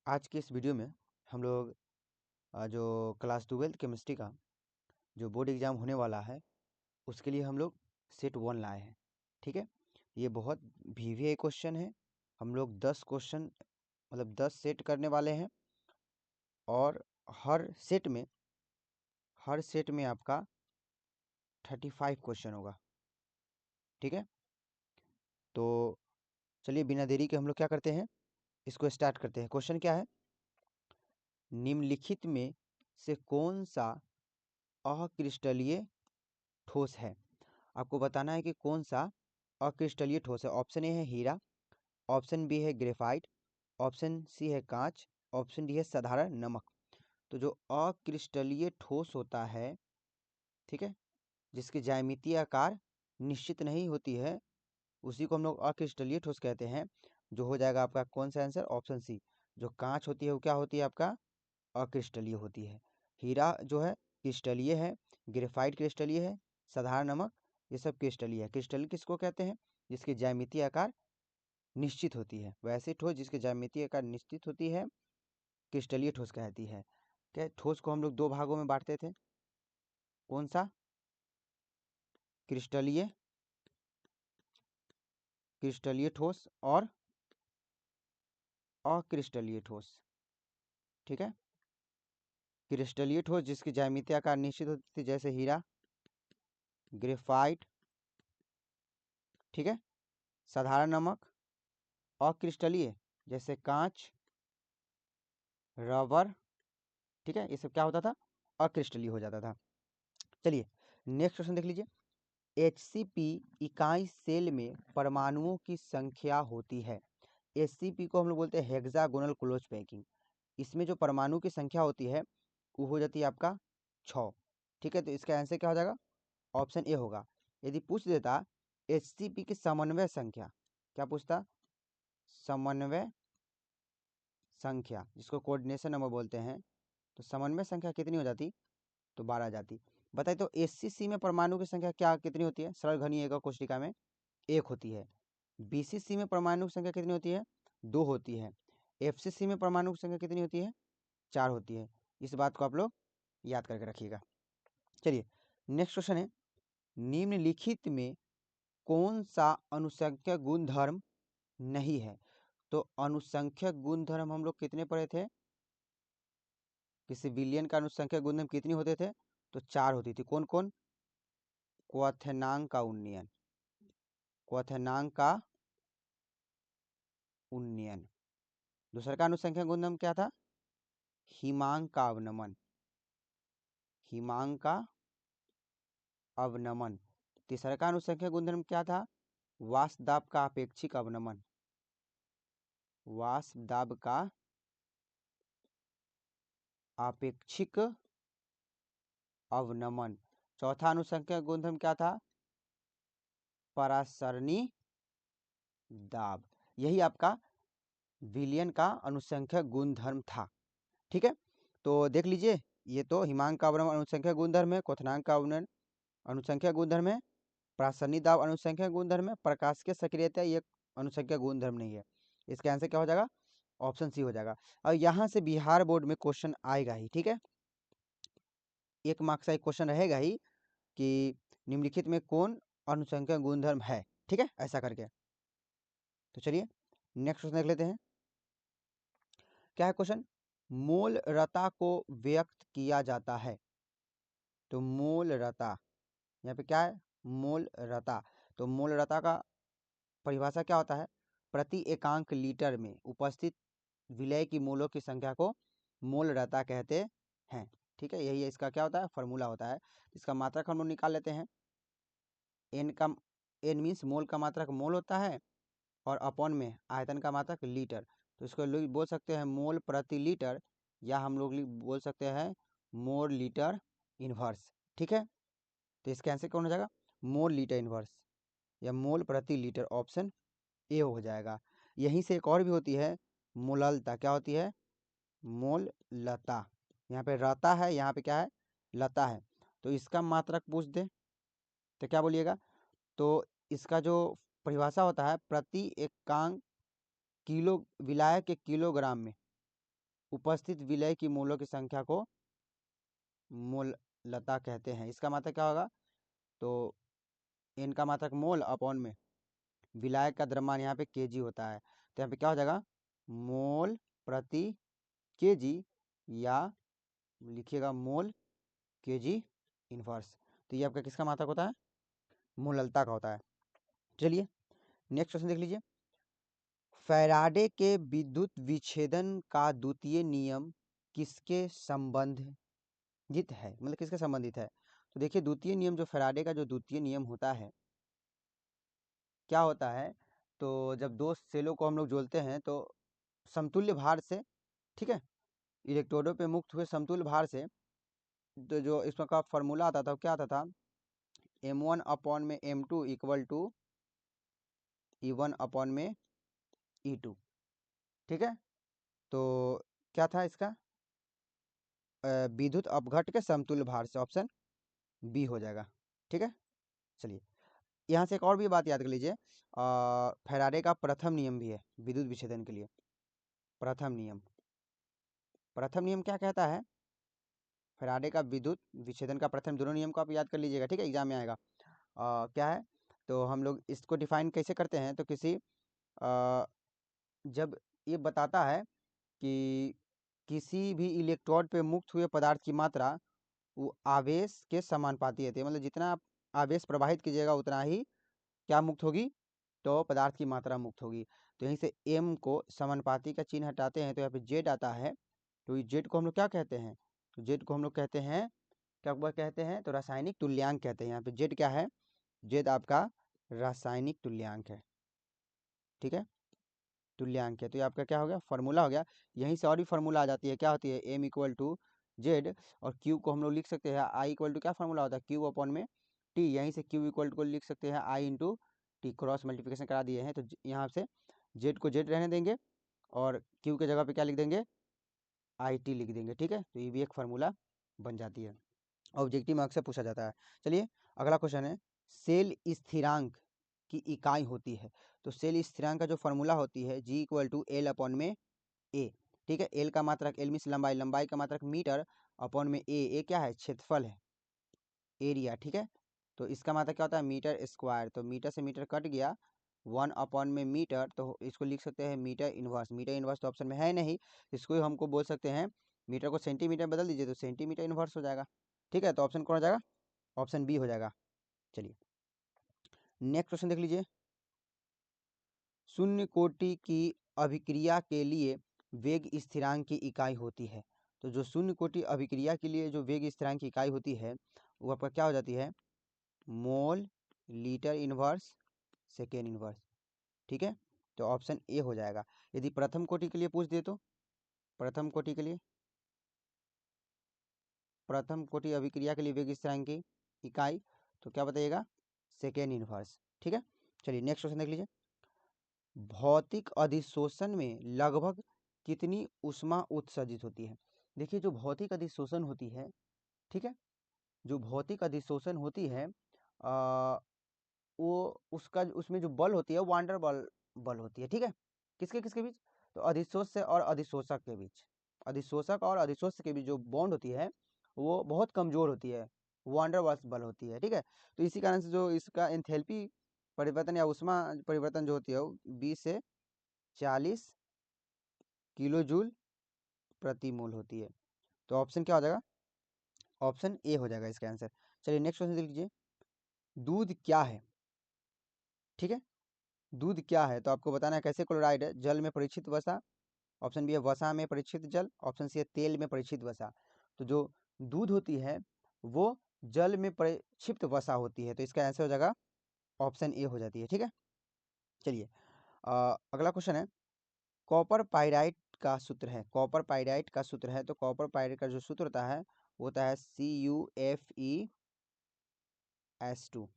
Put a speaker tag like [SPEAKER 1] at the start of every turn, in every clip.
[SPEAKER 1] आज के इस वीडियो में हम लोग जो क्लास 12th केमिस्ट्री का जो बोर्ड एग्ज़ाम होने वाला है उसके लिए हम लोग सेट 1 लाए हैं। ठीक है, ये बहुत वीवीआई क्वेश्चन है। हम लोग 10 क्वेश्चन मतलब 10 सेट करने वाले हैं और हर सेट में आपका 35 क्वेश्चन होगा। ठीक है, तो चलिए बिना देरी के हम लोग क्या करते हैं, इसको स्टार्ट करते हैं। क्वेश्चन क्या है, निम्नलिखित में से कौन सा अक्रिस्टलीय ठोस है। आपको बताना है कि कौन सा अक्रिस्टलीय ठोस है। ऑप्शन ए है हीरा, ऑप्शन बी है ग्रेफाइट, ऑप्शन सी है कांच, ऑप्शन डी है साधारण नमक। तो जो अक्रिस्टलीय ठोस होता है, ठीक है, जिसकी ज्यामितीय आकार निश्चित नहीं होती है, उसी को हम लोग अक्रिस्टलीय ठोस कहते हैं। जो हो जाएगा आपका कौन सा आंसर, ऑप्शन सी। जो कांच होती है वो क्या होती है, आपका अक्रिस्टलीय होती है। हीरा जो है क्रिस्टलीय है, ग्रेफाइट क्रिस्टलीय है, साधारण नमक ये सब क्रिस्टलीय है। क्रिस्टलीय किसको कहते हैं, जिसकी ज्यामितीय आकार निश्चित होती है। वैसे ठोस जिसकी ज्यामितीय आकार निश्चित होती है क्रिस्टलीय ठोस कहती है। क्या ठोस को हम लोग दो भागों में बांटते थे, कौन सा, क्रिस्टलीय क्रिस्टलीय ठोस और अक्रिस्टलीय ठोस। ठीक है, क्रिस्टलीय ठोस जिसकी ज्यामितीय आकार निश्चित होती थी जैसे हीरा, ग्रेफाइट, ठीक है, साधारण नमक। अक्रिस्टलीय जैसे कांच, रबर, ठीक है, ये सब क्या होता था, अक्रिस्टलीय हो जाता था। चलिए नेक्स्ट क्वेश्चन देख लीजिए। HCP इकाई सेल में परमाणुओं की संख्या होती है। HCP को हम लोग बोलते हैं हेक्सागोनल क्लोज पैकिंग। इसमें जो परमाणु की संख्या होती है वो हो जाती है आपका 6। ठीक है, तो इसका आंसर क्या हो जाएगा, ऑप्शन ए होगा। यदि पूछ देता HCP की समन्वय संख्या, क्या पूछता, समन्वय संख्या जिसको कोऑर्डिनेशन नंबर बोलते हैं, तो समन्वय संख्या कितनी हो जाती, तो 12 आ जाती। बताइए तो SCC में परमाणु की संख्या क्या कितनी होती है, सरल घनीय एकक कोशिका में 1 होती है। BCC में परमाणु की संख्या कितनी होती है, 2 होती है। FCC में परमाणु की संख्या कितनी होती है, 4 होती है। इस बात को आप लोग याद करके रखिएगा। चलिए नेक्स्ट क्वेश्चन है, निम्नलिखित में कौन सा अनुसंख्यक गुणधर्म नहीं है। तो अनुसंख्यक गुणधर्म हम लोग कितने पढ़े थे, किसी विलयन का अनुसंख्यक गुणधर्म कितनी होते थे, तो 4 होती थी। कौन कौन, क्वथनांक का उन्नयन, क्वथनांक का उन्नयन। दूसरा का अनुसंख्यक गुणधर्म क्या था, हिमांक का अवनमन, हिमांक का अवनमन। तीसरा का अनुसंख्यक गुणधर्म क्या था, वाष्प दाब का अपेक्षिक अवनमन, वाष्प दाब का अपेक्षिक अवनमन। चौथा अनुसंख्यक गुणधर्म क्या था, परासरणी दाब। यही आपका विलयन का अनुसंख्यक गुणधर्म था। ठीक है, तो देख लीजिए, ये तो हिमांक का अवनमन अनुसंख्यक गुणधर्म है, क्वथनांक का अवनमन अनुसंख्यक गुणधर्म है, प्रासरणी दाब अनुसंख्यक गुणधर्म है, प्रकाश की सक्रियता ये अनुसंख्यक गुणधर्म नहीं है। इसका आंसर क्या हो जाएगा, ऑप्शन सी हो जाएगा। और यहाँ से बिहार बोर्ड में क्वेश्चन आएगा ही। ठीक है, 1 मार्क्स का एक क्वेश्चन रहेगा ही कि निम्नलिखित में कौन अनुसंख्यक गुणधर्म है। ठीक है, ऐसा करके। तो चलिए नेक्स्ट क्वेश्चन देख लेते हैं। क्या है क्वेश्चन, मोलरता को व्यक्त किया जाता है। तो मोलरता, यहाँ पे क्या है, मोलरता। तो मोलरता का परिभाषा क्या होता है, प्रति एकांक लीटर में उपस्थित विलय की मोलों की संख्या को मोलरता कहते हैं। ठीक है, यही इसका क्या होता है, फॉर्मूला होता है। इसका मात्रक हम लोग निकाल लेते हैं। एन का, एन मीन्स मोल का मात्रक मोल होता है और अपॉन में आयतन का मात्रक लीटर। तो इसको लोग बोल सकते हैं मोल प्रति लीटर, या हम लोग बोल सकते हैं मोल लीटर इनवर्स। ठीक है, तो इसका आंसर कौन हो जाएगा, मोल लीटर इनवर्स या मोल प्रति लीटर, ऑप्शन ए हो जाएगा। यहीं से एक और भी होती है मोललता, क्या होती है, मोल लता। यहाँ पे रता है, यहाँ पे क्या है, लता है। तो इसका मात्रक पूछ दे तो क्या बोलिएगा, तो इसका जो परिभाषा होता है प्रति एकांक किलो विलायक के किलोग्राम में, उपस्थित विलय की मोलों की संख्या को मोललता कहते हैं। इसका मात्रक क्या होगा? तो n का मात्रक मोल अपॉन में विलायक का द्रव्यमान यहाँ पे केजी होता है, तो यहाँ पे क्या हो जाएगा? मोल प्रति केजी, या लिखिएगा मोल केजी इनवर्स। तो ये आपका किसका मात्रक होता है? मोललता का होता है। चलिए नेक्स्ट क्वेश्चन देख लीजिए। फैराडे के विद्युत विच्छेदन का द्वितीय नियम किसके संबंधित है? मतलब किसके संबंधित है? तो देखिए द्वितीय नियम, जो फैराडे का जो द्वितीय नियम होता है, क्या होता है? तो जब दो सेलों को हम लोग जोड़ते हैं तो समतुल्य भार से, ठीक है, इलेक्ट्रोडों पे मुक्त हुए समतुल्य भार से, तो जो इसमें का फॉर्मूला आता था वो क्या आता था? m1 अपॉन में m2 equal to E1 upon में E2, ठीक है। तो क्या था इसका? विद्युत अपघट के समतुल्य भार से, ऑप्शन बी हो जाएगा, ठीक है। चलिए यहाँ से एक और भी बात याद कर लीजिए, फैराडे का प्रथम नियम भी है विद्युत विच्छेदन के लिए। प्रथम नियम क्या कहता है? फैराडे का विद्युत विच्छेदन का प्रथम, दोनों नियम को आप याद कर लीजिएगा, ठीक है, एग्जाम में आएगा। क्या है? तो हम लोग इसको डिफाइन कैसे करते हैं? तो जब ये बताता है कि किसी भी इलेक्ट्रोड पे मुक्त हुए पदार्थ की मात्रा वो आवेश के समानुपाती होती है, मतलब जितना आप आवेश प्रवाहित कीजिएगा उतना ही क्या मुक्त होगी? तो पदार्थ की मात्रा मुक्त होगी। तो यहीं से m को समानुपाती का चिन्ह हटाते हैं तो यहाँ पे z आता है। तो z को हम लोग क्या कहते हैं? तो z को हम लोग कहते हैं, क्या कहते हैं? तो रासायनिक तुल्यांक कहते हैं। यहाँ पे z क्या है? z आपका रासायनिक तुल्यांक है, ठीक है, तुल्यांक है। तो ये आपका क्या हो गया? फॉर्मूला हो गया। यहीं से और भी फॉर्मूला आ जाती है, क्या होती है? m इक्वल टू जेड, और q को हम लोग लिख सकते हैं i इक्वल टू, क्या फॉर्मूला होता है? q अपॉन में t। यहीं से q इक्वल टू को लिख सकते हैं i into T, cross multiplication करा दिए हैं। तो यहाँ से z को z रहने देंगे और q के जगह पे क्या लिख देंगे? आई टी लिख देंगे, ठीक है। तो ये भी एक फार्मूला बन जाती है, ऑब्जेक्टिव मार्क्स से पूछा जाता है। चलिए अगला क्वेश्चन है, सेल स्थिरांक की इकाई होती है। तो सेल स्थिरांक का जो फॉर्मूला होती है जी इक्वल टू एल अपॉन में ए, ठीक है। एल का मात्रक, एल मीन्स लंबाई, लंबाई का मात्रक मीटर अपॉन में ए क्या है? क्षेत्रफल है, एरिया, ठीक है। तो इसका मात्रक क्या होता है? Metre square. तो मीटर से मीटर कट गया, 1 अपॉन में मीटर, तो इसको लिख सकते हैं मीटर इनवर्स। मीटर इनवर्स तो ऑप्शन में है नहीं, इसको हमको बोल सकते हैं, मीटर को सेंटीमीटर बदल दीजिए तो सेंटीमीटर इनवर्स हो जाएगा, ठीक है। तो ऑप्शन कौन हो जाएगा? ऑप्शन बी हो जाएगा। चलिए नेक्स्ट क्वेश्चन देख लीजिए। शून्य कोटि की अभिक्रिया के लिए वेग स्थिरांक की इकाई होती है। तो जो शून्य कोटि अभिक्रिया के लिए जो वेग स्थिरांक की इकाई होती है वो आपका क्या हो जाती है? Mole litre inverse second inverse, ठीक है। तो ऑप्शन ए हो जाएगा। यदि प्रथम कोटि के लिए पूछ दे तो प्रथम कोटि के लिए, प्रथम कोटि अभिक्रिया के लिए वेग स्थिरांक की इकाई तो क्या बताइएगा? सेकेंड इनवर्स, ठीक है। चलिए नेक्स्ट क्वेश्चन देख लीजिए। भौतिक अधिशोषण में लगभग कितनी ऊष्मा उत्सर्जित होती है? देखिए जो भौतिक अधिशोषण होती है, ठीक है, जो भौतिक अधिशोषण होती है वो उसका उसमें जो बल होती है वो वांडर बल होती है, ठीक है। किसके किसके बीच? तो अधिशोष से और अधिशोषक के बीच, अधिशोषक और अधिशोष के बीच जो बॉन्ड होती है वो बहुत कमजोर होती है, वांडरवाल्स बल होती है, ठीक है। तो इसी कारण से जो इसका एंथैल्पी परिवर्तन या ऊष्मा परिवर्तन जो होती है वो 20 से 40 किलो जूल प्रति मोल होती है। तो ऑप्शन क्या हो जाएगा? ऑप्शन ए हो जाएगा इसका आंसर। चलिए नेक्स्ट क्वेश्चन देख लीजिए। दूध क्या है? ठीक है, दूध क्या है? तो आपको बताना है कैसे क्लोराइड है, जल में परीक्षित वसा, ऑप्शन बी है वसा में परीक्षित जल, ऑप्शन सी है तेल में परीक्षित वसा। तो जो दूध होती है वो जल में परिक्षिप्त वसा होती है, तो इसका आंसर हो जाएगा ऑप्शन ए हो जाती है, ठीक है। चलिए अगला क्वेश्चन है, कॉपर पाइराइट का सूत्र है, कॉपर पाइराइट का सूत्र है। तो कॉपर पाइराइट का जो सूत्र होता है वो होता है CuFeS2।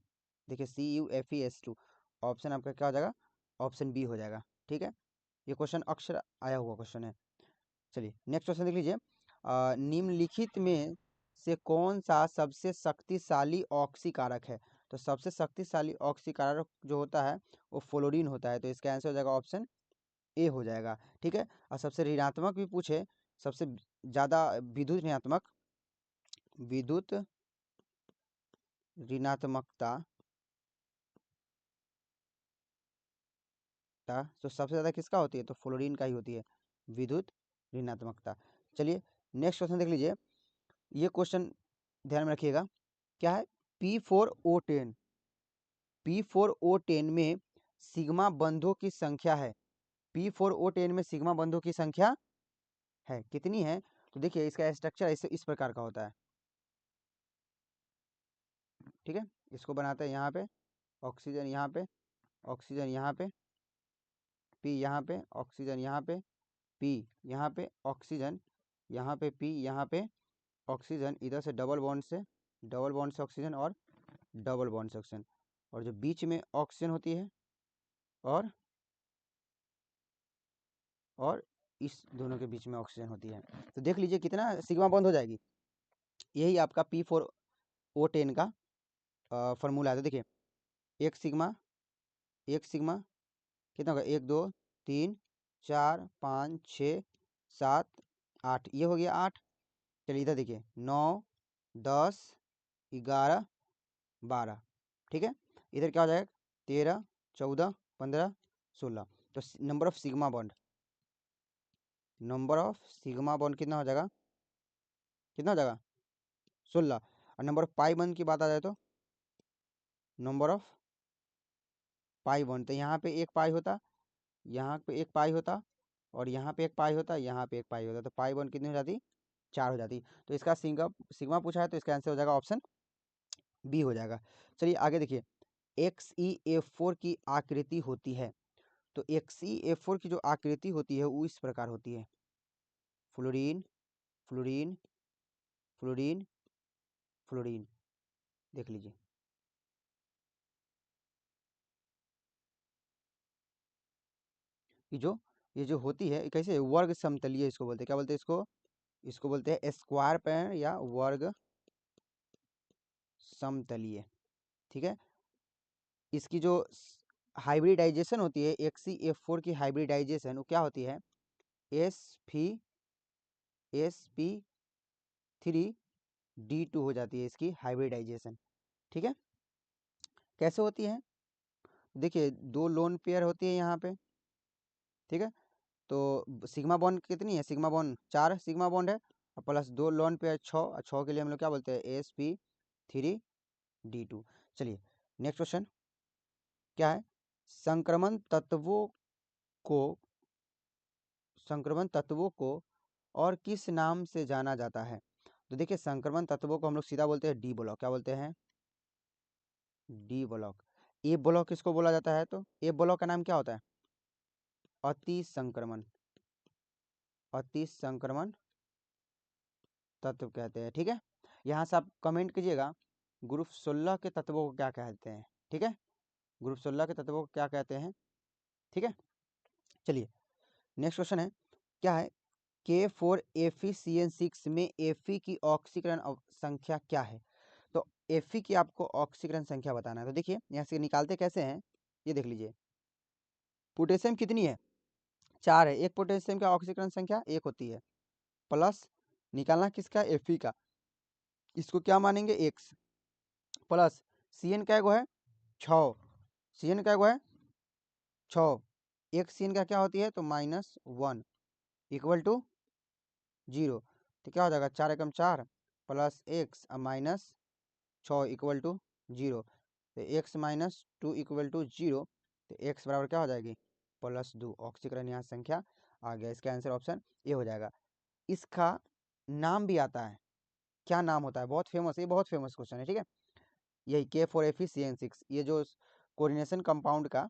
[SPEAKER 1] देखिए CuFeS2, ऑप्शन आपका क्या हो जाएगा? ऑप्शन बी हो जाएगा, ठीक है। ये क्वेश्चन अक्सर आया हुआ क्वेश्चन है। चलिए नेक्स्ट क्वेश्चन देख लीजिए। निम्नलिखित में से कौन सा सबसे शक्तिशाली ऑक्सीकारक है? तो सबसे शक्तिशाली ऑक्सीकारक जो होता है वो फ्लोरीन होता है, तो इसका आंसर हो जाएगा ऑप्शन ए हो जाएगा, ठीक है। और सबसे ऋणात्मक भी पूछे सबसे ज़्यादा विद्युत ऋणात्मकता तो सबसे ज़्यादा किसका होती है, तो फ्लोरीन का ही होती है विद्युत ऋणात्मकता। चलिए नेक्स्ट क्वेश्चन देख लीजिए, ये क्वेश्चन ध्यान में रखिएगा, क्या है, P4O10 P4O10 में सिग्मा बंधों की संख्या है, P4O10 में सिग्मा बंधों की संख्या है, कितनी है, तो देखिए इसका स्ट्रक्चर इस प्रकार का होता है, ठीक है। इसको बनाते हैं यहाँ पे ऑक्सीजन, यहाँ पे ऑक्सीजन, यहाँ पे P, यहाँ पे ऑक्सीजन, यहाँ पे P, यहाँ पे ऑक्सीजन, यहाँ पे P, यहाँ पे ऑक्सीजन, इधर से डबल बॉन्ड से ऑक्सीजन और डबल बॉन्ड से ऑक्सीजन, और जो बीच में ऑक्सीजन होती है और इस दोनों के बीच में ऑक्सीजन होती है। तो देख लीजिए कितना सिग्मा बॉन्ड हो जाएगी, यही आपका P4O10 का फॉर्मूला है। तो देखिए एक सिग्मा कितना होगा, 1 2 3 4 5 6 7 8, ये हो गया 8। चलिए इधर देखिए 9 10 11 12, ठीक है। इधर क्या हो जाएगा, 13 14 15 16। तो नंबर ऑफ सिग्मा बॉन्ड कितना हो जाएगा, 16। और नंबर ऑफ पाई बॉन्ड की बात आ जाए तो नंबर ऑफ पाई बॉन्ड, तो यहाँ पे एक पाई होता, यहाँ पे एक पाई होता, और यहाँ पे एक पाई होता, यहाँ पे एक पाई होता, तो पाई बॉन्ड कितनी हो जाती, 4 हो जाती। तो इसका सिग्मा पूछा है तो इसका आंसर हो जाएगा ऑप्शन बी हो जाएगा। चलिए आगे देखिए, XeF4 की आकृति होती है, तो XeF4 की जो आकृति होती है वो इस प्रकार होती है, फ्लोरीन फ्लोरीन फ्लोरीन फ्लोरीन, देख लीजिए ये जो होती है कैसे, वर्ग समतलीय इसको बोलते हैं, क्या बोलते हैं इसको, बोलते हैं स्क्वायर पैर या वर्ग समतलीय, ठीक है। इसकी जो हाइब्रिडाइजेशन होती है, XeF4 की हाइब्रिडाइजेशन वो क्या होती है, sp3D2 हो जाती है इसकी हाइब्रिडाइजेशन, ठीक है। कैसे होती है, देखिए 2 लोन पेयर होती है यहाँ पे, ठीक है। तो सिग्मा बॉन्ड कितनी है, सिग्मा बॉन्ड 4 सिग्मा बॉन्ड है, और प्लस 2 लोन पेयर 6, और 6 के लिए हम लोग क्या बोलते हैं, sp3D2। चलिए नेक्स्ट क्वेश्चन क्या है, संक्रमण को संक्रमण तत्वों को और किस नाम से जाना जाता है, तो देखिए संक्रमण तत्वों को हम लोग सीधा बोलते हैं डी ब्लॉक, क्या बोलते हैं, डी ब्लॉक। ए ब्लॉक किसको बोला जाता है, तो ए ब्लॉक का नाम क्या होता है, अति संक्रमण तत्व कहते हैं, ठीक है। यहाँ से आप कमेंट कीजिएगा ग्रुप 16 के तत्वों को क्या कहते हैं, ठीक है, ग्रुप 16 के तत्वों को क्या कहते हैं, ठीक है। चलिए नेक्स्ट क्वेश्चन है, क्या है, K4FeCN6 में Fe की ऑक्सीकरण संख्या क्या है, तो Fe की आपको ऑक्सीकरण संख्या बताना है। तो देखिए यहाँ से निकालते कैसे हैं, ये देख लीजिए, पोटेशियम कितनी है, 4 है, एक पोटेशियम का ऑक्सीकरण संख्या 1 होती है, प्लस निकालना किसका, Fe का, इसको क्या मानेंगे, x, प्लस Cn का है 6, Cn का है 6, एक Cn का क्या होती है, तो -1 इक्वल टू 0, तो क्या हो जाएगा, 4 एकम 4 प्लस x -6 इक्वल टू 0, तो x -2 इक्वल टू 0, तो x बराबर क्या हो जाएगी, +2, ऑक्सीकरण यहाँ संख्या आ गया, इसका आंसर ऑप्शन ए हो जाएगा। इसका नाम भी आता है, क्या नाम होता है, बहुत फेमस, ये बहुत फेमस क्वेश्चन है, ठीक है। यही K4FeCN6, ये जो कोऑर्डिनेशन कंपाउंड का,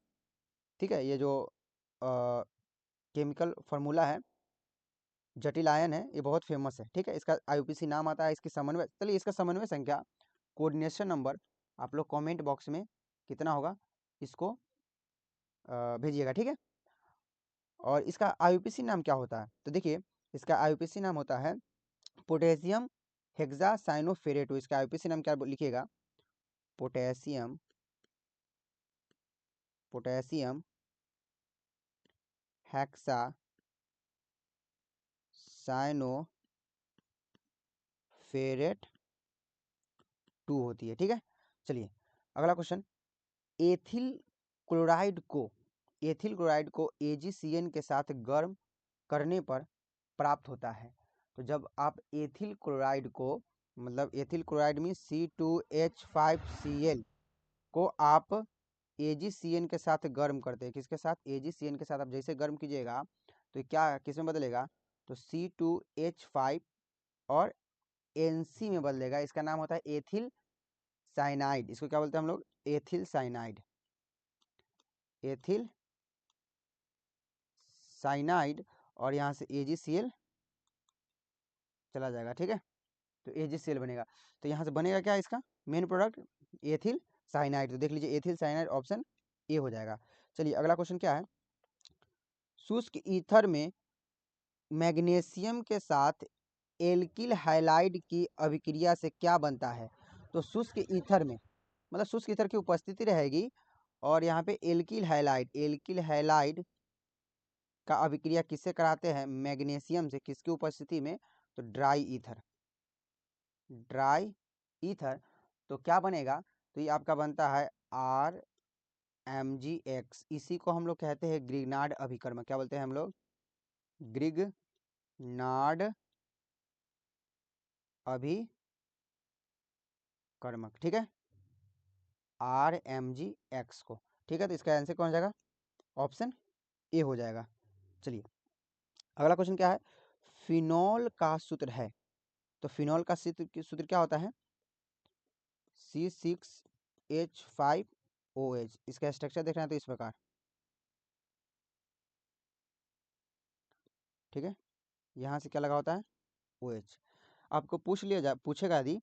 [SPEAKER 1] ठीक है, ये जो केमिकल फार्मूला है, जटिल आयन है, ये बहुत फेमस है, ठीक है। इसका IUPAC नाम आता है, इसकी समन्वय, चलिए इसका समन्वय संख्या, कोऑर्डिनेशन नंबर आप लोग कमेंट बॉक्स में कितना होगा इसको भेजिएगा, ठीक है। और इसका IUPAC नाम क्या होता है, तो देखिए इसका IUPAC नाम होता है पोटेशियम हेक्सासाइनोफेरेट, इसका IUPAC नाम क्या लिखिएगा, पोटेशियम पोटेशियम हेक्सा साइनोफेरेट 2 होती है। ठीक है, चलिए अगला क्वेश्चन। एथिल क्लोराइड को AgCN के साथ गर्म करने पर प्राप्त होता है। तो जब आप एथिल क्लोराइड को, मतलब एथिल क्लोराइड में C2H5Cl को आप AgCN के साथ गर्म करते हैं, किसके साथ? AgCN के साथ। आप जैसे गर्म कीजिएगा तो क्या किस में बदलेगा? तो C2H5 और NC में बदलेगा। इसका नाम होता है एथिल साइनाइड। इसको क्या बोलते हैं हम लोग? Ethyl cyanide. एथिल साइनाइड, और यहाँ से AgCl चला जाएगा। ठीक है, तो AgCl बनेगा। तो यहाँ से बनेगा क्या इसका मेन प्रोडक्ट? Ethyl cyanide. तो देख लीजिए एथिल साइनाइड ऑप्शन ए हो जाएगा। चलिए अगला क्वेश्चन क्या है। शुष्क ईथर में मैग्नीशियम के साथ एल्किल हैलाइड की अभिक्रिया से क्या बनता है? तो शुष्क ईथर में, मतलब शुष्क ईथर की उपस्थिति रहेगी और यहाँ पे एल्किल हैलाइड का अभिक्रिया किससे कराते हैं? मैग्नीशियम से। किसकी उपस्थिति में? तो ड्राई ईथर। तो क्या बनेगा? तो ये आपका बनता है RMgX। इसी को हम लोग कहते हैं ग्रिग्नार्ड अभिकर्मक। क्या बोलते हैं हम लोग? ग्रिग्नार्ड अभिकर्मक। ठीक है, RMgX को। ठीक है, तो इसका आंसर कौन हो जाएगा? ऑप्शन ए हो जाएगा। चलिए अगला क्वेश्चन क्या है। फिनॉल का सूत्र है। तो फिनॉल का सूत्र क्या होता है? C6H5OH। इसका स्ट्रक्चर देख रहे हैं तो इस प्रकार। ठीक है, यहाँ से क्या लगा होता है? OH। आपको पूछेगा यदि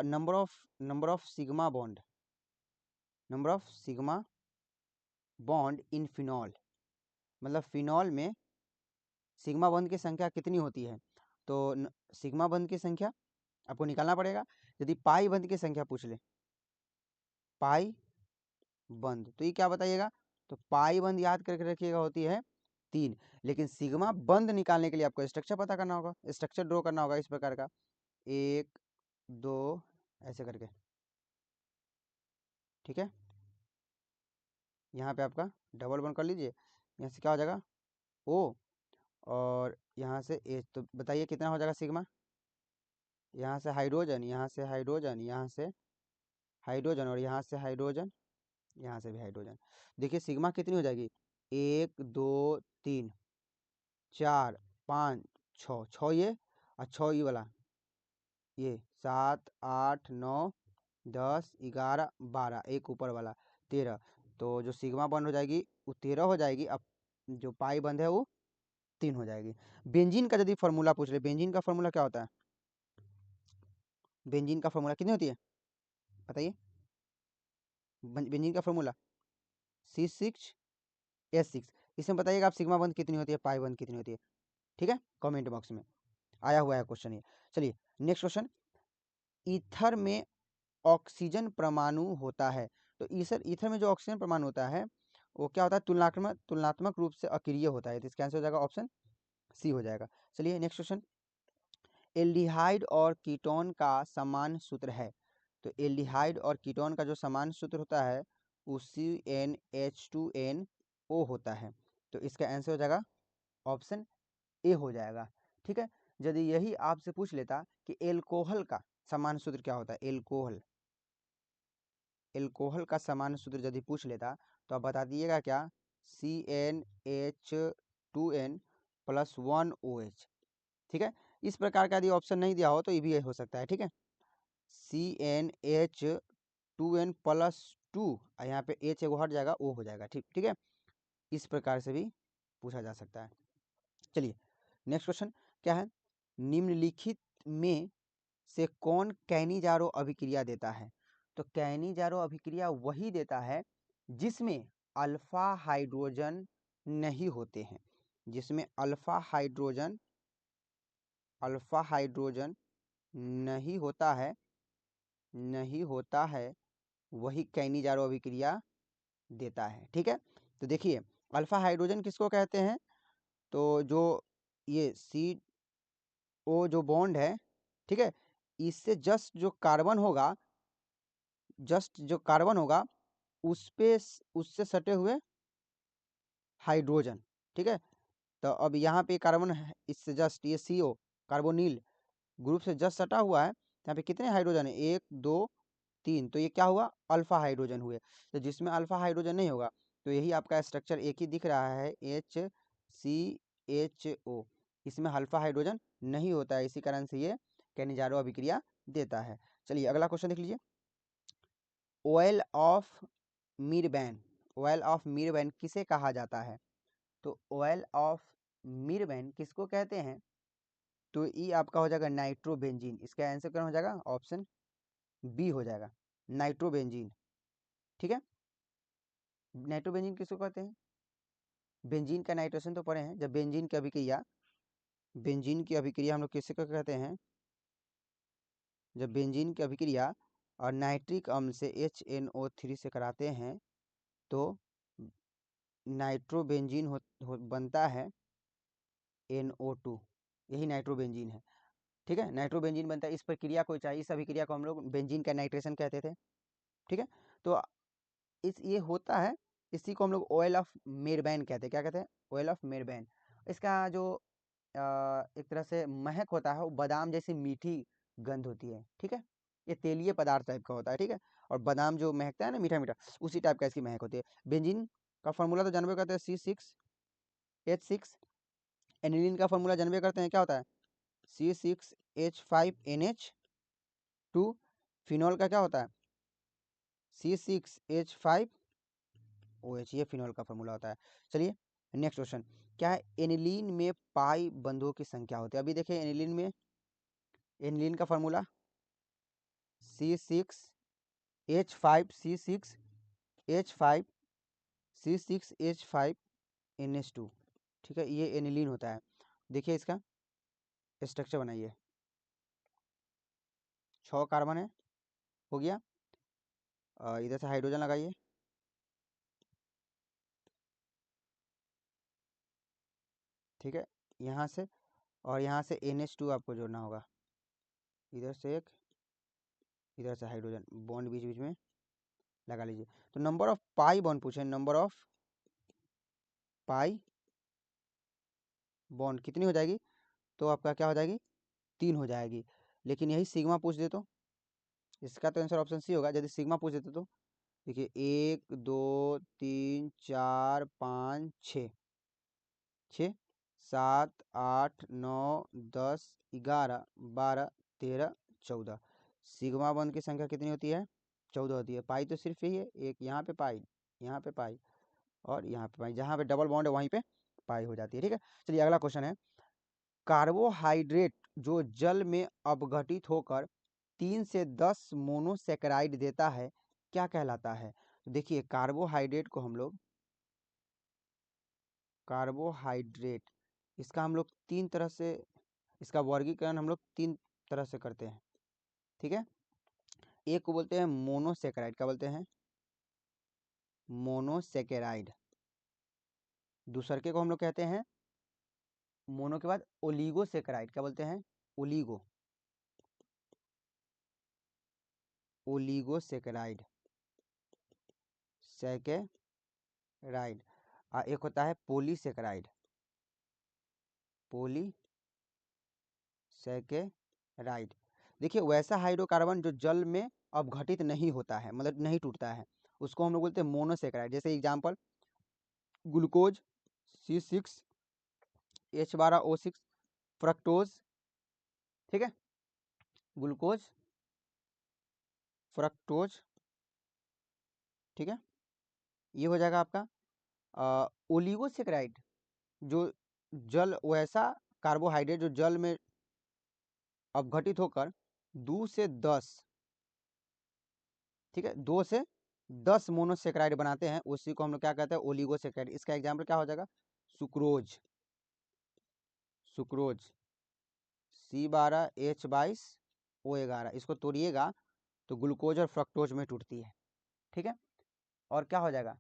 [SPEAKER 1] number of sigma bond in phenol, मतलब फिनॉल में सिग्मा बॉन्ड की संख्या कितनी होती है? तो सिग्मा बॉन्ड की संख्या आपको निकालना पड़ेगा। यदि पाई बंध की संख्या पूछ ले, पाई बंध, तो ये क्या बताइएगा? तो पाई बंध याद करके रखिएगा होती है 3। लेकिन सिग्मा बंध निकालने के लिए आपको स्ट्रक्चर पता करना होगा, स्ट्रक्चर ड्रॉ करना होगा इस प्रकार का, 1 2 ऐसे करके। ठीक है, यहाँ पे आपका डबल बंध कर लीजिए। यहाँ से क्या हो जाएगा? O, और यहाँ से H। तो बताइए कितना हो जाएगा सिग्मा? यहाँ से हाइड्रोजन, यहाँ से हाइड्रोजन, यहाँ से हाइड्रोजन, और यहाँ से हाइड्रोजन, यहाँ से भी हाइड्रोजन। देखिए सिग्मा कितनी हो जाएगी? 1 2 3 4 5 6, 6 ये और 6 ये वाला, ये 7 8 9 10 11 12, एक ऊपर वाला 13। तो जो सिग्मा बंद हो जाएगी वो 13 हो जाएगी। अब जो पाई बंद है वो 3 हो जाएगी। बेंजीन का यदि फॉर्मूला पूछ ले, बेंजीन का फॉर्मूला क्या होता है? बेंजीन का फॉर्मूला कितनी होती है बताइए? बेंजीन का फॉर्मूला C6H6। इसमें बताइएगा आप सिग्मा बंद कितनी होती है, पाई बंद कितनी होती है। ठीक है, कमेंट बॉक्स में आया हुआ है क्वेश्चन ये। चलिए नेक्स्ट क्वेश्चन। ईथर में ऑक्सीजन परमाणु होता है। तो ईथर में जो ऑक्सीजन परमाणु होता है वो क्या होता है? तुलनात्मक रूप से अक्रिय होता है। तो इसका आंसर हो जाएगा ऑप्शन सी हो जाएगा। चलिए नेक्स्ट क्वेश्चन। एल्डिहाइड और कीटोन का समान सूत्र है। तो एल्डिहाइड और कीटोन का जो समान सूत्र होता है वो CnH2nO होता है। तो इसका आंसर हो जाएगा ऑप्शन ए हो जाएगा। ठीक है, यदि यही आपसे पूछ लेता कि एल्कोहल का समान सूत्र क्या होता है, एल्कोहल का समान सूत्र यदि पूछ लेता तो आप बता दीजिएगा क्या? CnH2n+1OH। ठीक है, इस प्रकार का यदि ऑप्शन नहीं दिया हो तो ये भी हो सकता है। ठीक है, CnH2n+2, यहाँ पे H एगो हट जाएगा, O हो जाएगा। ठीक है, इस प्रकार से भी पूछा जा सकता है। चलिए नेक्स्ट क्वेश्चन क्या है। निम्नलिखित में से कौन कैनिजारो अभिक्रिया देता है? तो कैनिजारो अभिक्रिया वही देता है जिसमें अल्फा हाइड्रोजन नहीं होते हैं। जिसमें अल्फा हाइड्रोजन नहीं होता है वही कैनिजारो अभिक्रिया देता है। ठीक है, तो देखिए अल्फा हाइड्रोजन किसको कहते हैं? तो जो ये वो जो बॉन्ड है, ठीक है, इससे जस्ट जो कार्बन होगा, उस पे उससे सटे हुए हाइड्रोजन, ठीक है। तो अब यहाँ पे कार्बन है, इससे जस्ट ये CO कार्बोनिल ग्रुप से जस्ट सटा हुआ है, यहाँ पे कितने हाइड्रोजन है, 1 2 3, तो ये क्या हुआ, अल्फा हाइड्रोजन हुए। तो जिसमें अल्फा हाइड्रोजन नहीं होगा तो यही आपका स्ट्रक्चर एक ही दिख रहा है, HCHO, इसमें अल्फा हाइड्रोजन नहीं होता है, इसी कारण से ये कैनिजारो अभिक्रिया देता है। चलिए अगला क्वेश्चन देख लीजिए। ऑयल ऑफ मीरबैन, ऑयल ऑफ मीरबैन किसे कहा जाता है? तो ऑयल ऑफ मीरबैन किसको कहते हैं? तो ये आपका हो जाएगा नाइट्रोबेंजीन, इसका आंसर क्या हो जाएगा, ऑप्शन बी हो जाएगा, नाइट्रोबेंजीन, ठीक है। नाइट्रोबेंजीन किसको कहते हैं? बेंजीन का नाइट्रेशन तो पढ़े हैं, जब बेंजीन की अभिक्रिया हम लोग किससे कहते हैं, जब बेंजीन की अभिक्रिया और नाइट्रिक अम्ल से HNO3 से कराते हैं तो नाइट्रोबेंजीन बनता है NO2, यही नाइट्रोबेंजीन है, ठीक है, नाइट्रोबेंजीन बनता है। इस प्रक्रिया को चाहिए, इस अभिक्रिया को हम लोग बेंजीन का नाइट्रेशन कहते थे, ठीक है। तो ये होता है, इसी को हम लोग ऑयल ऑफ मेरबैन कहते हैं। क्या कहते हैं? Oil of mirbane. इसका जो एक तरह से महक होता है वो बादाम जैसी मीठी गंध होती है, ठीक है। ये तेलीय पदार्थ टाइप का होता है, ठीक है। और बादाम जो महकता है ना मीठा मीठा, उसी टाइप का इसकी महक होती है। बेंजीन का फॉर्मूला तो जानबे करते हैं, C6H6। एनिलीन का फॉर्मूला जानबे करते हैं, क्या होता है, C6H5NH2। फिनॉल का क्या होता है, C6H5OH, ये फिनॉल का फॉर्मूला होता है। चलिए नेक्स्ट क्वेश्चन, क्या है एनिलीन में पाई बंधों की संख्या होती है? अभी देखिए एनिलीन का फॉर्मूला C6H5NH2, ठीक है, ये एनिलीन होता है। देखिए इसका स्ट्रक्चर बनाइए, 6 कार्बन है, हो गया। इधर से हाइड्रोजन लगाइए, ठीक है, यहाँ से, और यहाँ से NH2 आपको जोड़ना होगा, इधर से एक, इधर से हाइड्रोजन, बॉन्ड बीच बीच में लगा लीजिए। तो नंबर ऑफ पाई बॉन्ड पूछे, नंबर ऑफ पाई बॉन्ड कितनी हो जाएगी? तो आपका क्या हो जाएगी, 3 हो जाएगी। लेकिन यही सिग्मा पूछ दे तो इसका तो आंसर ऑप्शन सी होगा। यदि सिग्मा पूछ देते तो देखिए 1 2 3 4 5 6, 7 8 9 10 11 12 13 14, सिग्मा बॉन्ड की संख्या कितनी होती है, 14 होती है। पाई तो सिर्फ यही है, एक यहाँ पे पाई, यहाँ पे पाई, और यहाँ पे पाई, जहाँ पे डबल बॉन्ड है वहीं पे पाई हो जाती है, ठीक है। चलिए अगला क्वेश्चन है, कार्बोहाइड्रेट जो जल में अपघटित होकर 3 से 10 मोनोसेकेराइड देता है, क्या कहलाता है? तो देखिए कार्बोहाइड्रेट, इसका हम लोग 3 तरह से, इसका वर्गीकरण हम लोग 3 तरह से करते हैं, ठीक है। एक को बोलते हैं मोनोसेकेराइड, क्या बोलते हैं, मोनोसेकेराइड। दूसरे को हम लोग कहते हैं, मोनो के बाद ओलिगोसेकेराइड, क्या बोलते हैं, ओलिगोसेकेराइड, सेकेराइड। एक होता है पॉलीसेकेराइड, पॉलीसेकेराइड। देखिए वैसा हाइड्रोकार्बन जो जल में अपघटित नहीं होता है, मतलब नहीं टूटता है, उसको हम लोग बोलते हैं मोनोसेकेराइड। जैसे एग्जांपल ग्लूकोज C6H12O6, फ्रक्टोज, ठीक है, ग्लूकोज, फ्रक्टोज, ठीक है, ये हो जाएगा आपका। ओलिगोसेकेराइड जो जल, वैसा कार्बोहाइड्रेट जो जल में अपघटित होकर 2 से 10, ठीक है, 2 से 10 मोनोसेकेराइड बनाते हैं, उसी को हम लोग क्या कहते हैं, ओलिगोसेकेराइड। इसका एग्जाम्पल क्या हो जाएगा, सुक्रोज, C12H22O11, इसको तोड़िएगा तो ग्लूकोज और फ्रक्टोज में टूटती है, ठीक है। और क्या हो जाएगा,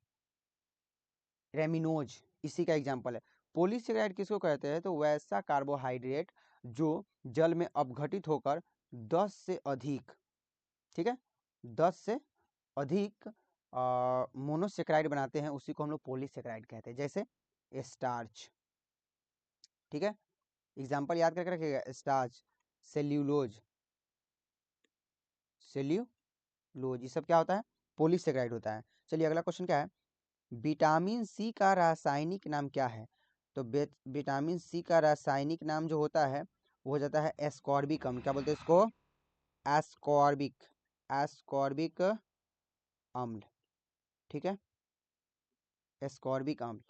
[SPEAKER 1] रेमिनोज, इसी का एग्जाम्पल है, पॉलीसेकेराइड किसको कहते हैं? तो वैसा कार्बोहाइड्रेट जो जल में अपघटित होकर 10 से अधिक, ठीक है, 10 से अधिक मोनोसेकेराइड बनाते हैं, उसी को हम लोग पॉलीसेकेराइड कहते हैं। जैसे स्टार्च, ठीक है, एग्जाम्पल याद करके रखिएगा, स्टार्च, सेल्यूलोज, सेल्यूलोज, ये सब क्या होता है? पॉलीसेकेराइड होता है। चलिए अगला क्वेश्चन क्या है? विटामिन सी का रासायनिक नाम क्या है? तो विटामिन सी का रासायनिक नाम जो होता है वो हो जाता है एस्कॉर्बिक अम्ल। क्या बोलते हैं इसको? एस्कॉर्बिक, एस्कॉर्बिक अम्ल, ठीक है, एस्कॉर्बिक अम्ल।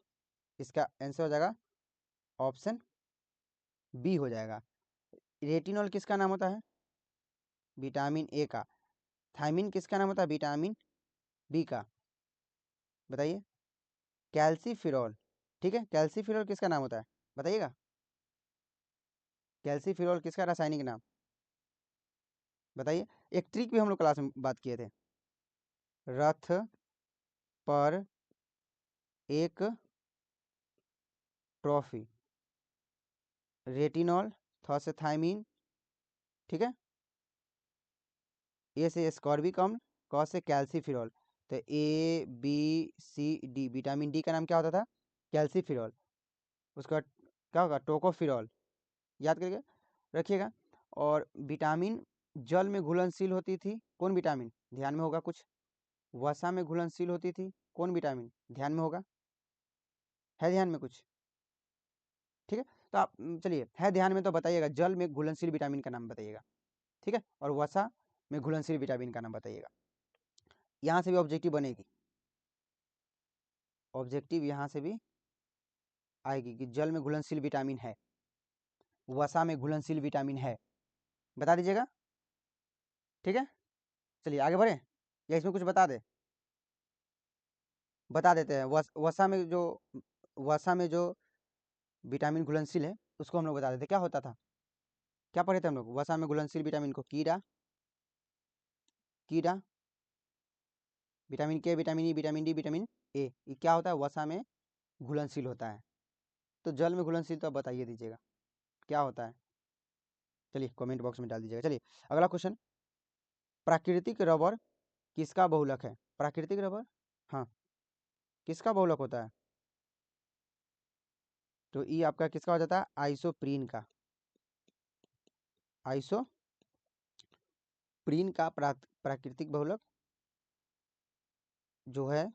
[SPEAKER 1] इसका आंसर हो जाएगा ऑप्शन बी हो जाएगा। रेटिनॉल किसका नाम होता है? विटामिन ए का। थायमिन किसका नाम होता है? विटामिन बी का। बताइए। कैल्सीफिरॉल, ठीक है, कैल्सीफिरॉल किसका नाम होता है? बताइएगा। कैल्सीफिरॉल किसका रासायनिक नाम? बताइए। एक ट्रिक भी हम लोग क्लास में बात किए थे। रथ पर एक ट्रॉफी, रेटिनॉल, थ से थायमिन, ठीक है, ए से एस्कॉर्बिक अम्ल, क से कैल्सीफिरॉल। तो A B C D, vitamin D का नाम क्या होता था? कैल्सीफिरॉल। उसका क्या होगा? टोकोफिरॉल। याद करके रखिएगा। और विटामिन जल में घुलनशील होती थी, कौन विटामिन? ध्यान में होगा कुछ। वसा में घुलनशील होती थी, कौन विटामिन? ध्यान में होगा, है ध्यान में कुछ? ठीक है, तो आप चलिए, है ध्यान में तो बताइएगा, जल में घुलनशील विटामिन का नाम बताइएगा, ठीक है, और वसा में घुलनशील विटामिन का नाम बताइएगा। यहाँ से भी ऑब्जेक्टिव बनेगी, ऑब्जेक्टिव यहाँ से भी आएगी कि जल में घुलनशील विटामिन है, वसा में घुलनशील विटामिन है, बता दीजिएगा, ठीक है। चलिए आगे बढ़े या इसमें कुछ बता दे? बता देते हैं। वसा में जो विटामिन घुलनशील है उसको हम लोग बता देते। क्या होता था? क्या पढ़े थे हम लोग? वसा में घुलनशील विटामिन को कीड़ा, कीड़ा, विटामिन के, vitamin E, vitamin D, vitamin A, ये क्या होता है? वसा में घुलनशील होता है। तो जल में घुलनशील तो अब बताइए दीजिएगा क्या होता है? चलिए कमेंट बॉक्स में डाल दीजिएगा। चलिए अगला क्वेश्चन, प्राकृतिक रबर किसका बहुलक है? प्राकृतिक रबर, हाँ, किसका बहुलक होता है? तो ये आपका किसका हो जाता है? आइसोप्रीन का। आइसोप्रीन का प्राकृतिक बहुलक जो है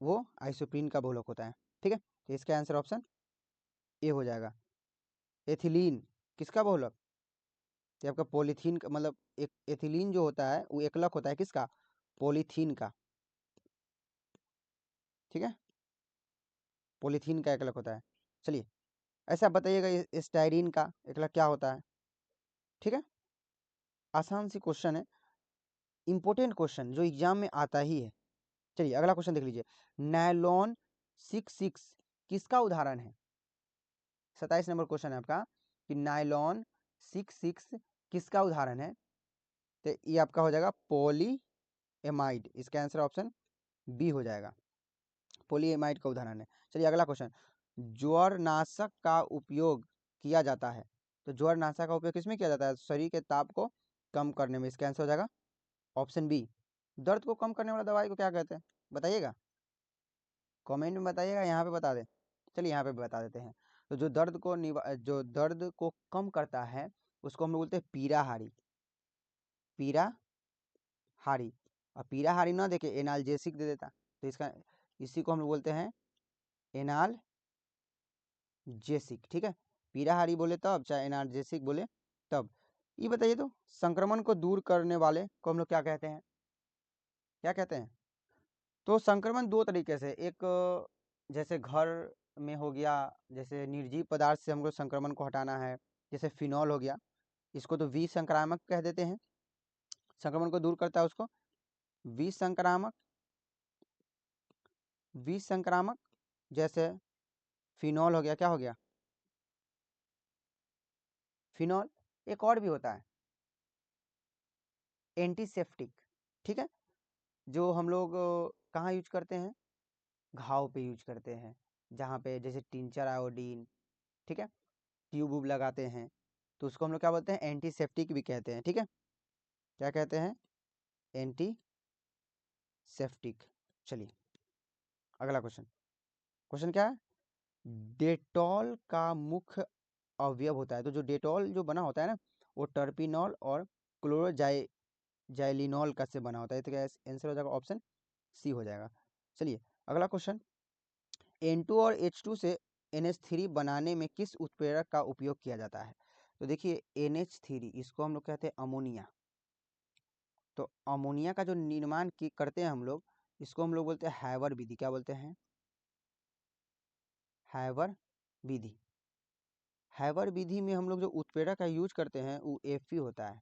[SPEAKER 1] वो आइसोप्रीन का बहुलक होता है, ठीक है। तो इसका आंसर ऑप्शन ए हो जाएगा। एथिलीन किसका बहुलक? ये आपका पॉलीथीन का, मतलब एक एथिलीन जो होता है वो एकलक होता है किसका? पॉलीथीन का, ठीक है, पॉलीथीन का एकलक होता है। चलिए ऐसा बताइएगा, स्टाइरीन का एकलक क्या होता है? ठीक है, आसान सी क्वेश्चन है, इंपॉर्टेंट क्वेश्चन जो एग्जाम में आता ही है। चलिए अगला क्वेश्चन देख लीजिए, नायलॉन 66 किसका उदाहरण है? 27 नंबर क्वेश्चन है आपका कि नायलॉन 66 किसका उदाहरण है? तो ये आपका हो जाएगा पॉलीएमाइड। इसका आंसर ऑप्शन बी हो जाएगा, पॉलीएमाइड का उदाहरण है। चलिए अगला क्वेश्चन, ज्वरनाशक का उपयोग किया जाता है। तो ज्वरनाशक का उपयोग किसमें किया जाता है? शरीर के ताप को कम करने में। इसका आंसर हो जाएगा ऑप्शन बी। दर्द को कम करने वाला दवाई को क्या कहते हैं? बताइएगा, कमेंट में बताइएगा, यहाँ पे बता दें। चलिए यहाँ पे भी बता देते हैं। तो जो दर्द को कम करता है उसको हम लोग बोलते हैं पीराहारी, पीराहारी। और पीराहारी ना देके एनाल्जेसिक दे देता तो इसका, इसी को हम लोग बोलते हैं एनाल्जेसिक, ठीक है। पीराहारी बोले तब, चाहे एनाल्जेसिक बोले तब। ये बताइए तो संक्रमण को दूर करने वाले को हम लोग क्या कहते हैं? क्या कहते हैं? तो संक्रमण दो तरीके से, एक जैसे घर में हो गया, जैसे निर्जीव पदार्थ से हमको संक्रमण को हटाना है, जैसे फिनॉल हो गया, इसको तो विसंक्रामक कह देते हैं, संक्रमण को दूर करता है उसको विसंक्रामक, विसंक्रामक। जैसे फिनॉल हो गया, क्या हो गया? फिनॉल। एक और भी होता है एंटीसेप्टिक, ठीक है, जो हम लोग कहाँ यूज करते हैं? घाव पे यूज करते हैं। जहाँ पे जैसे टिंचर आयोडीन, ठीक है, ट्यूब वूब लगाते हैं, तो उसको हम लोग क्या बोलते हैं, एंटीसेप्टिक भी कहते हैं, ठीक है, क्या कहते हैं, एंटीसेप्टिक। चलिए अगला क्वेश्चन, क्वेश्चन क्या है, डेटॉल का मुख्य अवयव होता है, तो जो डेटॉल जो बना होता है ना, वो टर्पिनॉल और क्लोरोजाइलिनॉल का से बना होता है, तो क्या आंसर हो जाएगा, ऑप्शन सी हो जाएगा। चलिए अगला क्वेश्चन, N2 और H2 से NH3 बनाने में किस उत्प्रेरक का उपयोग किया जाता है, तो देखिए NH3 इसको हम लोग कहते हैं अमोनिया, तो अमोनिया का जो निर्माण की करते हैं हम लोग, इसको हम लोग बोलते हैं हैवर विधि, क्या बोलते हैं, हैवर विधि। हैवर विधि में हम लोग जो उत्प्रेरक का यूज करते हैं वो Fe होता है,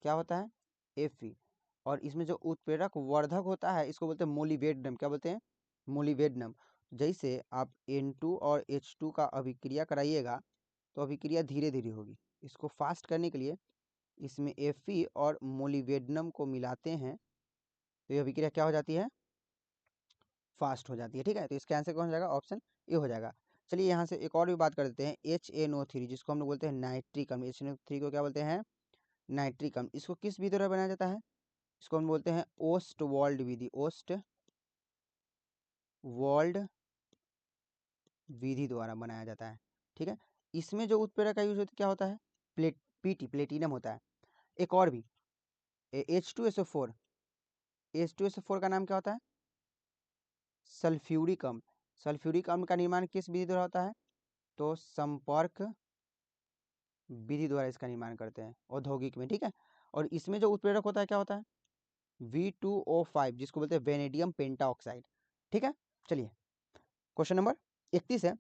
[SPEAKER 1] क्या होता है, Fe। और इसमें जो उत्प्रेरक वर्धक होता है इसको बोलते हैं मोलिवेडनम, क्या बोलते हैं, मोलिवेडनम। जैसे आप N2 और H2 का अभिक्रिया कराइएगा तो अभिक्रिया धीरे धीरे होगी, इसको फास्ट करने के लिए इसमें Fe और मोलिवेडनम को मिलाते हैं, तो ये अभिक्रिया क्या हो जाती है, फास्ट हो जाती है, ठीक है, तो इसका आंसर कौन हो जाएगा, ऑप्शन ए हो जाएगा। चलिए यहाँ से एक और भी बात कर देते हैं, HNO3 जिसको हम लोग बोलते हैं नाइट्रिक अम्ल, HNO3 को क्या बोलते हैं, नाइट्रिक अम्ल। इसको किस विधि द्वारा बनाया जाता है, इसको हम बोलते हैं ओस्टवाल्ड विधि, ओस्टवाल्ड विधि द्वारा बनाया जाता है, ठीक है। इसमें जो उत्प्रेरक का यूज होता है क्या होता है, प्लेटिनम होता है। एक और भी H2SO4, H2SO4 का नाम क्या होता है, सल्फ्यूरिक अम्ल। सल्फ्यूरिक अम्ल का निर्माण किस विधि द्वारा होता है, तो संपर्क विधि द्वारा इसका निर्माण करते हैं औद्योगिक में, ठीक है। और इसमें जो उत्प्रेरक होता है क्या होता है, V2O5 जिसको बोलते हैं वेनेडियम पेंटाऑक्साइड, ठीक है। चलिए क्वेश्चन नंबर 31 है,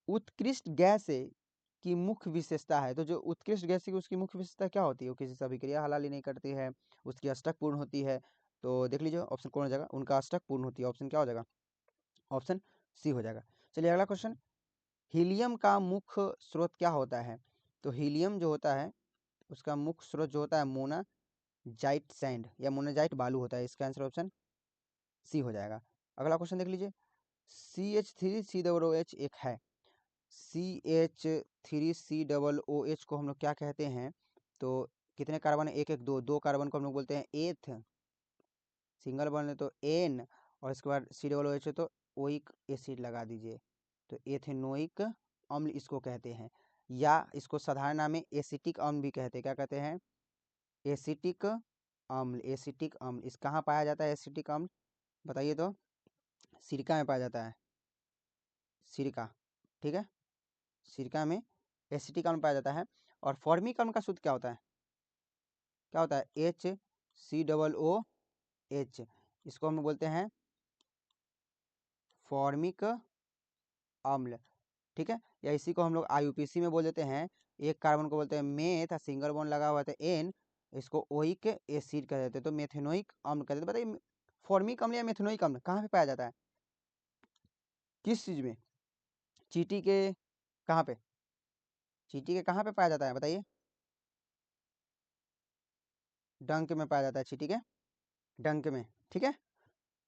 [SPEAKER 1] उत्कृष्ट गैस की मुख्य विशेषता है, तो जो उत्कृष्ट गैस की उसकी मुख्य विशेषता क्या होती है, वो किसी से अभिक्रिया हालाली नहीं करती है, उसकी अष्टक पूर्ण होती है, तो देख लीजिए ऑप्शन कौन हो जाएगा, उनका अष्टक पूर्ण होती है, ऑप्शन क्या हो जाएगा, ऑप्शन सी हो जाएगा। चलिए अगला क्वेश्चन, हीलियम का मुख्य स्रोत क्या होता है, तो हीलियम जो होता है उसका मुख्य स्रोत जो होता है मोनाजाइट सैंड या मोनाजाइट बालू होता है, इसका आंसर ऑप्शन सी हो जाएगा। अगला क्वेश्चन देख लीजिए, CH3COOH एक है, CH3COOH को हम लोग क्या कहते हैं, तो कितने कार्बन है, एक एक दो, दो कार्बन को हम लोग बोलते हैं एथ, सिंगल बॉन्ड है तो एन, और इसके बाद COOH है तो ओइक एसिड लगा दीजिए, तो एथेनोइक अम्ल इसको कहते हैं, या इसको साधारण नाम में एसिटिक अम्ल भी कहते हैं, क्या कहते हैं, एसिटिक अम्ल, एसिटिक अम्ल। इस कहाँ पाया जाता है एसिटिक अम्ल, बताइए तो, सिरका में पाया जाता है, सिरका, ठीक है, सिरका में एसिटिक अम्ल पाया जाता है। और फॉर्मिक अम्ल का सूत्र क्या होता है, क्या होता है, HCOOH, इसको हम बोलते हैं फॉर्मिक अम्ल, ठीक है, या इसी को हम लोग IUPAC में बोल देते हैं, एक कार्बन को बोलते हैं मेथ, सिंगल बॉन्ड लगा हुआ था एन, इसको ओइक एसिड कह देते हैं, तो मेथेनोइक अम्ल कहते हैं। बताइए फॉर्मिक अम्ल या मेथेनोइक अम्ल कहाँ पे पाया जाता है, किस चीज में, चींटी के, कहाँ पे, चींटी के कहाँ पे पाया जाता है बताइए, डंक में पाया जाता है, चींटी के डंक में, ठीक है।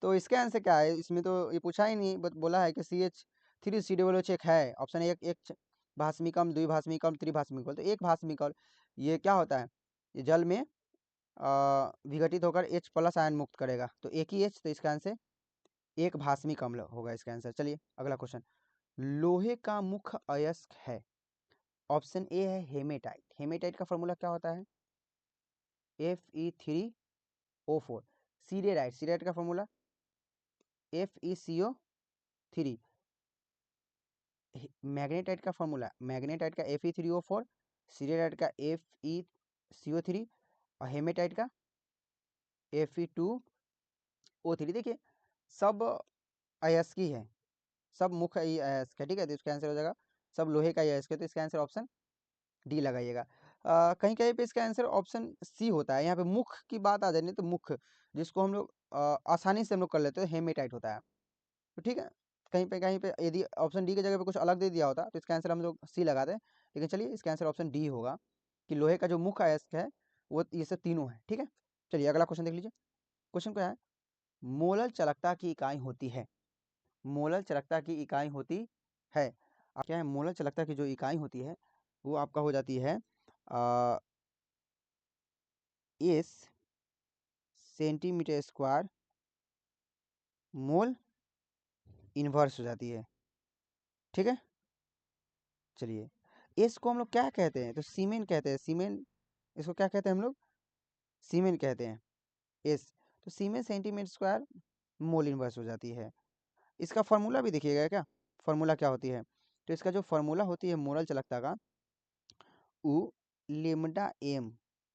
[SPEAKER 1] तो इसका आंसर क्या है, इसमें तो ये पूछा ही नहीं, बट बोला है कि CH3COOH एक है, ऑप्शन एक भास्मिक अम्ल, द्विभास्मिक अम्ल, त्रिभास्मिक अम्ल, तो एक भास्मिक अम्ल, ये क्या होता है, ये जल में विघटित होकर H+ आयन मुक्त करेगा, तो एक ही H, तो इसका आंसर एक भास्मिक अम्ल होगा इसका आंसर। चलिए अगला क्वेश्चन, लोहे का मुख्य अयस्क है, ऑप्शन ए है हेमेटाइट, हेमेटाइट का फॉर्मूला क्या होता है, Fe3O4। सीडेराइट, सीडेराइट का फॉर्मूला FeCO3। मैग्नेटाइट का फॉर्मूला, मैग्नेटाइट का Fe3O4, सीडेराइट का FeCO3, और हेमेटाइट का Fe2O3। देखिए सब अयस्क ही है, सब मुख्य ही अयस्क है, ठीक है, तो इसका आंसर हो जाएगा, सब लोहे का ही अयस्क है, तो इसका आंसर ऑप्शन डी लगाइएगा। कहीं कहीं पे इसका आंसर ऑप्शन सी होता है, यहाँ पे मुख्य की बात आ जाए नहीं तो मुख्य जिसको हम लोग आसानी से हम लोग कर लेते हैं हेमेटाइट होता है, तो ठीक है, कहीं पे यदि ऑप्शन डी की जगह पे कुछ अलग दे दिया होता तो इसका आंसर हम लोग सी लगा दें, लेकिन चलिए इसका आंसर ऑप्शन डी होगा कि लोहे का जो मुख्य अयस्क है वो ये सब तीनों है, ठीक है। चलिए अगला क्वेश्चन देख लीजिए, क्वेश्चन क्या है, मोलर चालकता की इकाई होती है, मोलर चालकता की इकाई होती है। क्या है, मोलर चालकता की जो इकाई होती है वो आपका हो जाती है S centimetre square mole inverse हो जाती है। ठीक है, चलिए एस को हम लोग क्या कहते हैं, तो सीमेन कहते हैं। सीमेन, इसको क्या कहते हैं हम लोग, सीमेन कहते हैं एस। तो सीमेन सेंटीमीटर स्क्वायर मोल इन्वर्स हो जाती है। इसका फार्मूला भी देखिएगा क्या, फार्मूला क्या होती है, तो इसका जो फार्मूला होती है मोलर चालकता का, वो लेमडा एम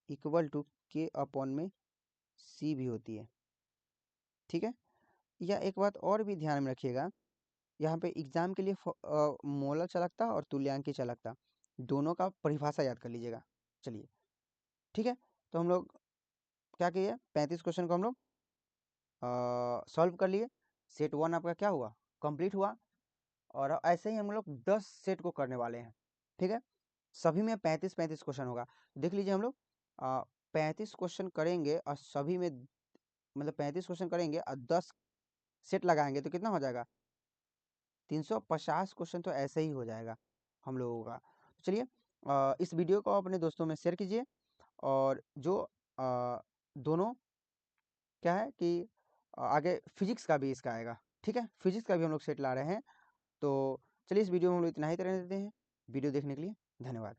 [SPEAKER 1] इक्वल टू के अपॉन में सी भी होती है। ठीक है, या एक बात और भी ध्यान में रखिएगा, यहाँ पे एग्जाम के लिए मोलर चालकता और तुल्यांकी चालकता दोनों का परिभाषा याद कर लीजिएगा। चलिए ठीक है, तो हम लोग क्या किए, 35 क्वेश्चन को हम लोग सॉल्व कर लिए। सेट 1 आपका क्या हुआ, कंप्लीट हुआ। और ऐसे ही हम लोग 10 सेट को करने वाले हैं। ठीक है, सभी में 35-35 क्वेश्चन होगा। देख लीजिए हम लोग 35 क्वेश्चन करेंगे और सभी में मतलब 35 क्वेश्चन करेंगे और 10 सेट लगाएंगे तो कितना हो जाएगा, 350 क्वेश्चन तो ऐसे ही हो जाएगा हम लोगों का। तो चलिए इस वीडियो को अपने दोस्तों में शेयर कीजिए। और जो दोनों क्या है कि आगे फिजिक्स का भी इसका आएगा। ठीक है, फिजिक्स का भी हम लोग सेट ला रहे हैं। तो चलिए इस वीडियो में हम लोग इतना ही तरह देते हैं। वीडियो देखने के लिए धन्यवाद।